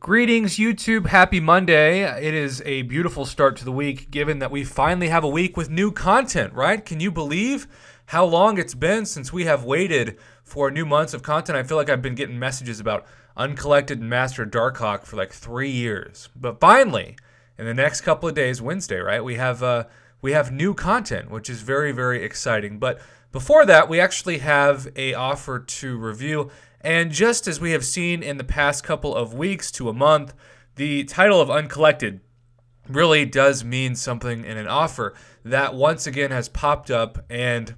Greetings, YouTube. Happy Monday. It is a beautiful start to the week, given that we finally have a week with new content, right? Can you believe how long it's been since we have waited for new months of content? I feel like I've been getting messages about Uncollected and Master Darkhawk for like 3 years. But finally, in the next couple of days, Wednesday, right, we have new content, which is very, very exciting. But before that, we actually have a offer to review. And just as we have seen in the past couple of weeks to a month, the title of Uncollected really does mean something in an offer that once again has popped up. And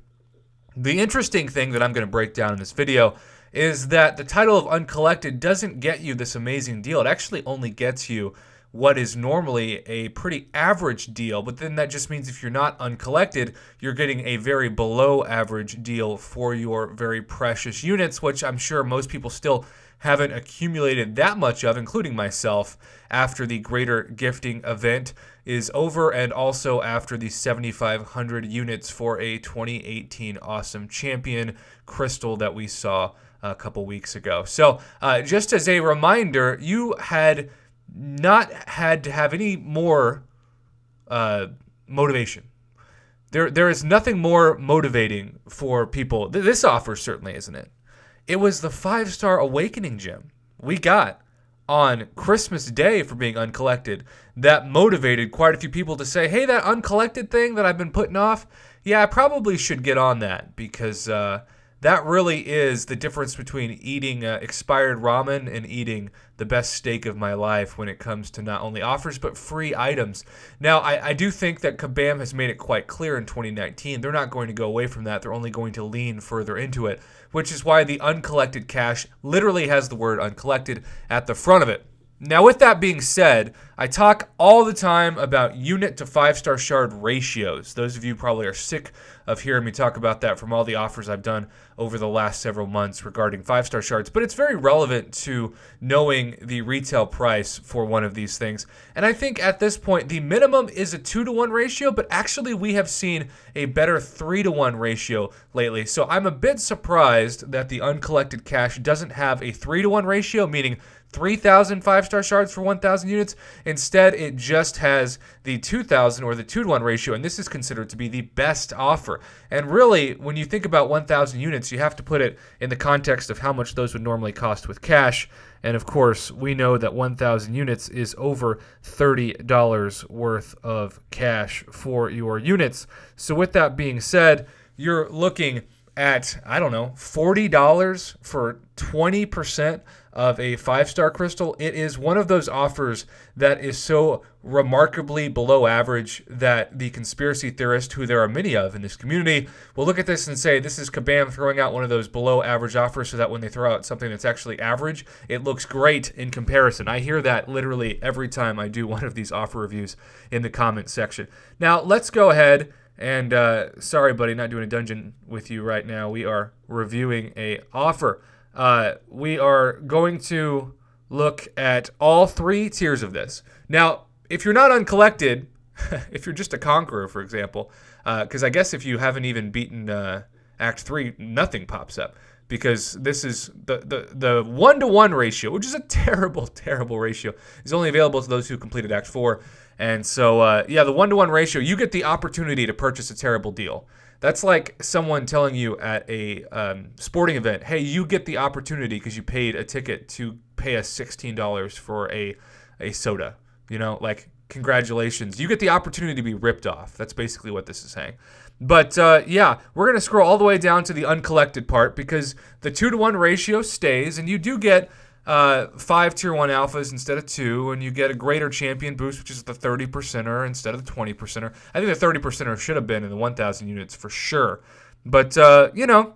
the interesting thing that I'm going to break down in this video is that the title of Uncollected doesn't get you this amazing deal. It actually only gets you what is normally a pretty average deal, but then that just means if you're not uncollected, you're getting a very below average deal for your very precious units, which I'm sure most people still haven't accumulated that much of, including myself, after the Greater Gifting event is over and also after the 7,500 units for a 2018 Awesome Champion crystal that we saw a couple weeks ago. So just as a reminder, you had not had to have any more motivation. There is nothing more motivating for people. This offer certainly isn't it. It was the 5-star Awakening gem we got on Christmas Day for being uncollected that motivated quite a few people to say, hey, that uncollected thing that I've been putting off, yeah, I probably should get on that because that really is the difference between eating expired ramen and eating the best steak of my life when it comes to not only offers but free items. Now, I do think that Kabam has made it quite clear in 2019 they're not going to go away from that. They're only going to lean further into it, which is why the uncollected cash literally has the word uncollected at the front of it. Now, with that being said, I talk all the time about unit to 5-star shard ratios. Those of you probably are sick of hearing me talk about that from all the offers I've done over the last several months regarding 5-star shards, but it's very relevant to knowing the retail price for one of these things. And I think at this point, the minimum is a 2-to-1 ratio, but actually we have seen a better 3-to-1 ratio lately. So I'm a bit surprised that the uncollected cash doesn't have a 3-to-1 ratio, meaning 3,000 5-star shards for 1,000 units. Instead, it just has the 2,000 or the 2-to-1 ratio, and this is considered to be the best offer. And really, when you think about 1,000 units, you have to put it in the context of how much those would normally cost with cash. And of course, we know that 1,000 units is over $30 worth of cash for your units. So with that being said, you're looking at, I don't know, $40 for 20% of a 5-star crystal. It is one of those offers that is so remarkably below average that the conspiracy theorist, who there are many of in this community, will look at this and say, this is Kabam throwing out one of those below average offers so that when they throw out something that's actually average, it looks great in comparison. I hear that literally every time I do one of these offer reviews in the comment section. Now, let's go ahead and, sorry buddy, not doing a dungeon with you right now. We are reviewing a offer. We are going to look at all 3 tiers of this. Now, if you're not uncollected, if you're just a conqueror, for example, because I guess if you haven't even beaten Act 3, nothing pops up. Because this is the 1-to-1 ratio, which is a terrible, terrible ratio, is only available to those who completed Act 4. And so, yeah, the 1-to-1 ratio, you get the opportunity to purchase a terrible deal. That's like someone telling you at a sporting event, hey, you get the opportunity because you paid a ticket to pay us $16 for a soda. You know, like, congratulations. You get the opportunity to be ripped off. That's basically what this is saying. But, yeah, we're going to scroll all the way down to the uncollected part because the 2-to-1 ratio stays, and you do get 5 Tier 1 alphas instead of 2, and you get a greater champion boost, which is the 30%er instead of the 20%er. I think the 30%er should have been in the 1,000 units for sure. But, you know,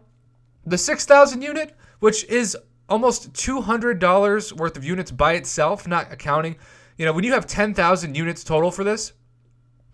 the 6,000 unit, which is almost $200 worth of units by itself, not accounting. You know, when you have 10,000 units total for this,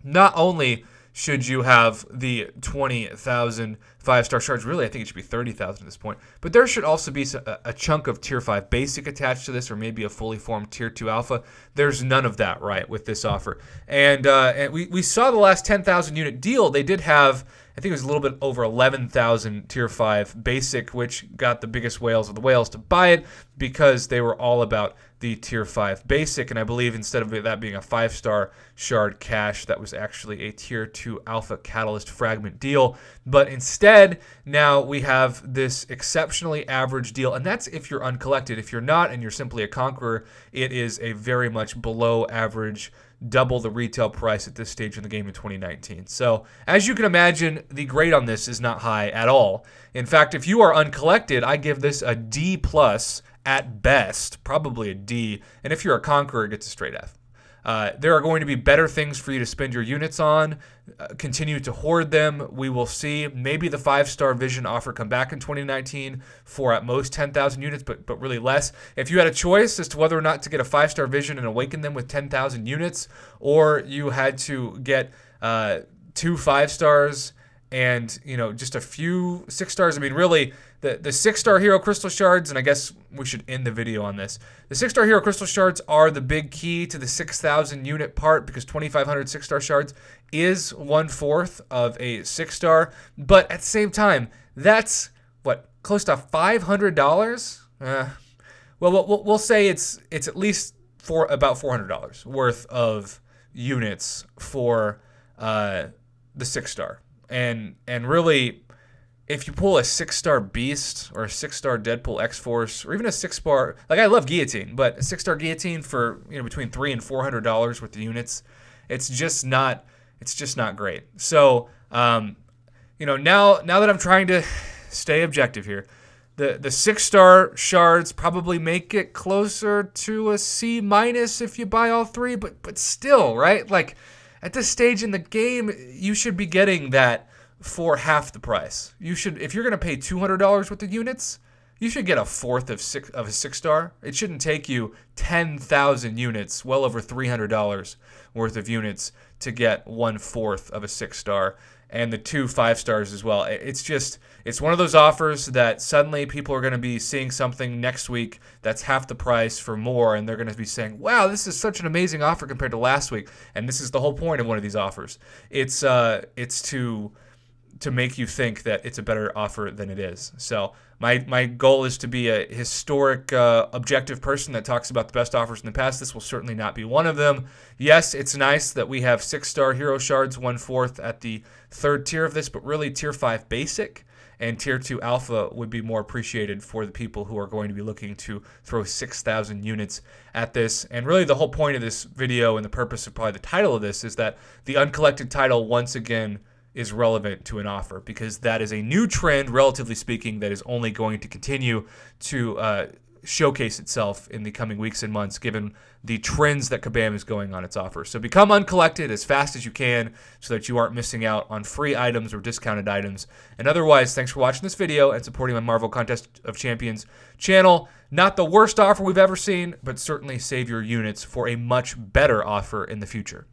not only should you have the 20,000 5-star shards. Really, I think it should be 30,000 at this point. But there should also be a chunk of Tier 5 Basic attached to this, or maybe a fully formed Tier 2 Alpha. There's none of that, right, with this offer. And we saw the last 10,000 unit deal. They did have, I think it was a little bit over 11,000 Tier 5 Basic, which got the biggest whales of the whales to buy it because they were all about the Tier 5 Basic, and I believe instead of that being a 5-star shard cache, that was actually a Tier 2 Alpha Catalyst Fragment deal. But instead, now we have this exceptionally average deal, and that's if you're uncollected. If you're not and you're simply a Conqueror, it is a very much below average, double the retail price at this stage in the game in 2019. So as you can imagine, the grade on this is not high at all. In fact, if you are uncollected, I give this a D+ at best, probably a D. And if you're a Conqueror, it gets a straight F. There are going to be better things for you to spend your units on. Continue to hoard them. We will see maybe the 5-star Vision offer come back in 2019 for at most 10,000 units, but really less. If you had a choice as to whether or not to get a 5-star Vision and awaken them with 10,000 units, or you had to get 2 5-stars and just a few 6-stars. I mean, really, the 6-star Hero Crystal Shards, and I guess we should end the video on this. The 6-star Hero Crystal Shards are the big key to the 6,000 unit part, because 2,500 6-star shards is 1/4 of a 6-star. But at the same time, that's what, close to $500. Well, we'll say it's at least for about $400 worth of units for the 6-star. And really, if you pull a 6-star Beast or a 6-star Deadpool X-Force, or even a 6-star, like, I love Guillotine, but a 6-star Guillotine for between $300 and $400 worth of units, it's just not great. So now that I'm trying to stay objective here, the 6-star shards probably make it closer to a C- if you buy all 3, but still, right? Like, at this stage in the game, you should be getting that for half the price. You should, if you're going to pay $200 worth of units, you should get 1/4 of a 6-star. It shouldn't take you 10,000 units, well over $300 worth of units, to get 1/4 of a 6-star, and the 2 5-stars as well. It's one of those offers that suddenly people are going to be seeing something next week that's half the price for more, and they're going to be saying, wow, this is such an amazing offer compared to last week. And this is the whole point of one of these offers. It's to make you think that it's a better offer than it is. So my goal is to be a historic, objective person that talks about the best offers in the past. This will certainly not be one of them. Yes, it's nice that we have 6-star Hero Shards 1/4 at the 3rd tier of this, but really Tier 5 Basic and Tier 2 Alpha would be more appreciated for the people who are going to be looking to throw 6,000 units at this. And really the whole point of this video, and the purpose of probably the title of this, is that the Uncollected title once again is relevant to an offer, because that is a new trend, relatively speaking, that is only going to continue to showcase itself in the coming weeks and months, given the trends that Kabam is going on its offer. So become uncollected as fast as you can so that you aren't missing out on free items or discounted items. And otherwise, thanks for watching this video and supporting my Marvel Contest of Champions channel. Not the worst offer we've ever seen, but certainly save your units for a much better offer in the future.